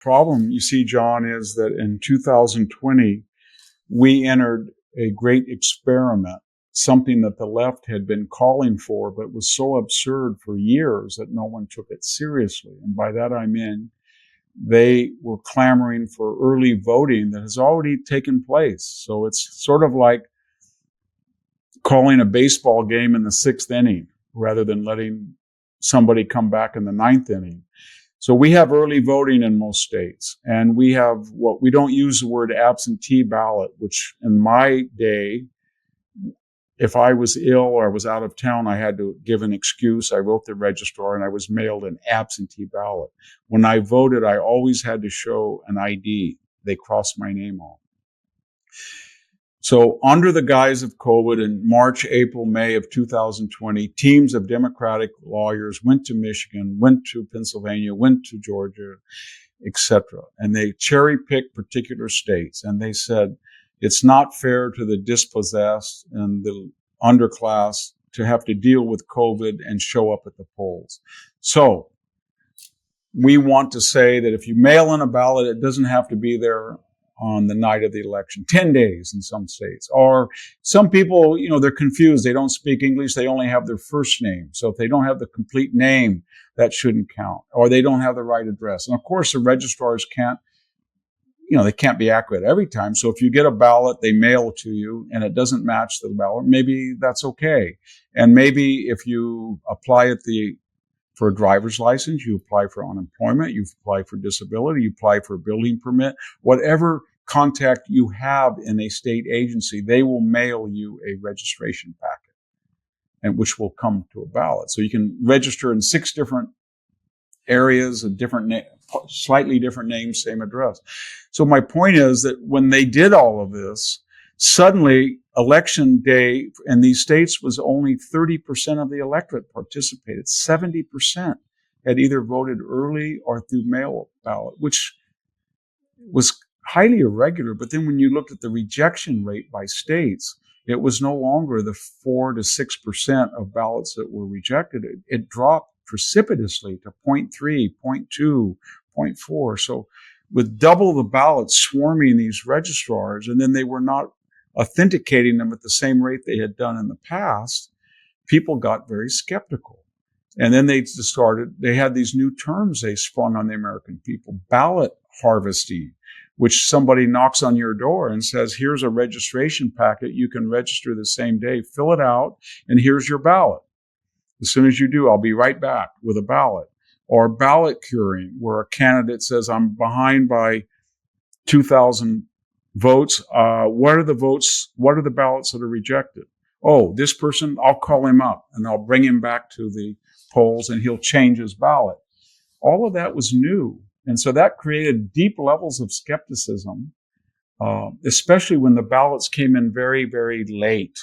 problem, you see, John, is that in 2020, we entered a great experiment, something that the left had been calling for, but was so absurd for years that no one took it seriously. And by that I mean they were clamoring for early voting that has already taken place. So it's sort of like calling a baseball game in the 6th inning rather than letting somebody come back in the 9th inning. So we have early voting in most states, and we have what we don't use the word absentee ballot, which in my day, if I was ill or I was out of town, I had to give an excuse. I wrote the registrar and I was mailed an absentee ballot. When I voted, I always had to show an ID. They crossed my name off. So under the guise of COVID in March, April, May of 2020, teams of Democratic lawyers went to Michigan, went to Pennsylvania, went to Georgia, etc. And they cherry-picked particular states. And they said, it's not fair to the dispossessed and the underclass to have to deal with COVID and show up at the polls. So we want to say that if you mail in a ballot, it doesn't have to be there on the night of the election, 10 days in some states. Or some people, they're confused. They don't speak English. They only have their first name. So if they don't have the complete name, that shouldn't count. Or they don't have the right address. And of course, the registrars can't be accurate every time. So if you get a ballot, they mail it to you and it doesn't match the ballot, maybe that's okay. And maybe if you apply for a driver's license, you apply for unemployment, you apply for disability, you apply for a building permit, whatever contact you have in a state agency, they will mail you a registration packet, and which will come to a ballot. So you can register in 6 different areas, slightly different names, same address. So my point is that when they did all of this, suddenly election day in these states was only 30% of the electorate participated. 70% had either voted early or through mail ballot, which was highly irregular. But then when you looked at the rejection rate by states, it was no longer the 4 to 6% of ballots that were rejected. It dropped precipitously to 0.3, 0.2, 0.4. So with double the ballots swarming these registrars, and then they were not authenticating them at the same rate they had done in the past, people got very skeptical. And then they had these new terms they sprung on the American people, ballot harvesting, which somebody knocks on your door and says, here's a registration packet. You can register the same day, fill it out, and here's your ballot. As soon as you do, I'll be right back with a ballot. Or ballot curing, where a candidate says, I'm behind by 2,000 votes. What are the votes? What are the ballots that are rejected? Oh, this person, I'll call him up and I'll bring him back to the polls and he'll change his ballot. All of that was new. And so that created deep levels of skepticism, especially when the ballots came in very, very late.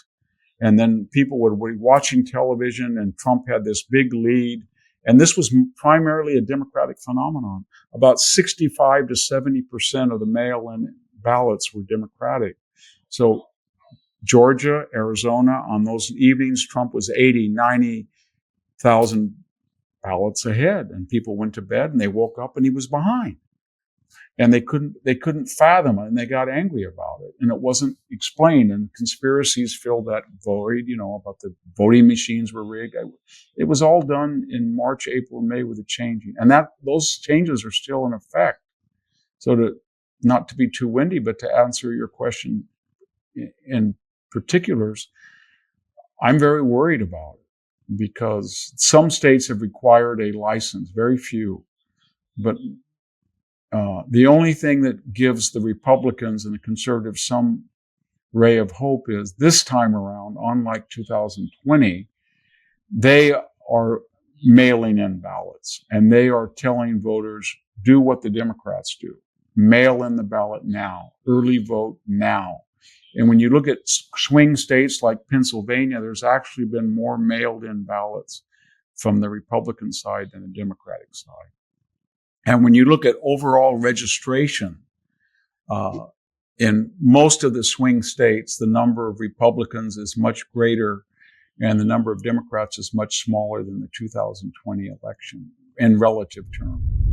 And then people would be watching television and Trump had this big lead. And this was primarily a Democratic phenomenon. About 65 to 70% of the mail-in ballots were Democratic. So Georgia, Arizona, on those evenings, Trump was 80, 90,000 ballots ahead. And people went to bed and they woke up and he was behind. And they couldn't fathom it, and they got angry about it. And it wasn't explained, and conspiracies filled that void, about the voting machines were rigged. It was all done in March, April, and May with the changing. And those changes are still in effect. So not to be too windy, but to answer your question in particulars, I'm very worried about it because some states have required a license, very few, but the only thing that gives the Republicans and the conservatives some ray of hope is this time around, unlike 2020, they are mailing in ballots and they are telling voters, do what the Democrats do. Mail in the ballot now, early vote now. And when you look at swing states like Pennsylvania, there's actually been more mailed in ballots from the Republican side than the Democratic side. And when you look at overall registration, in most of the swing states, the number of Republicans is much greater and the number of Democrats is much smaller than the 2020 election in relative terms.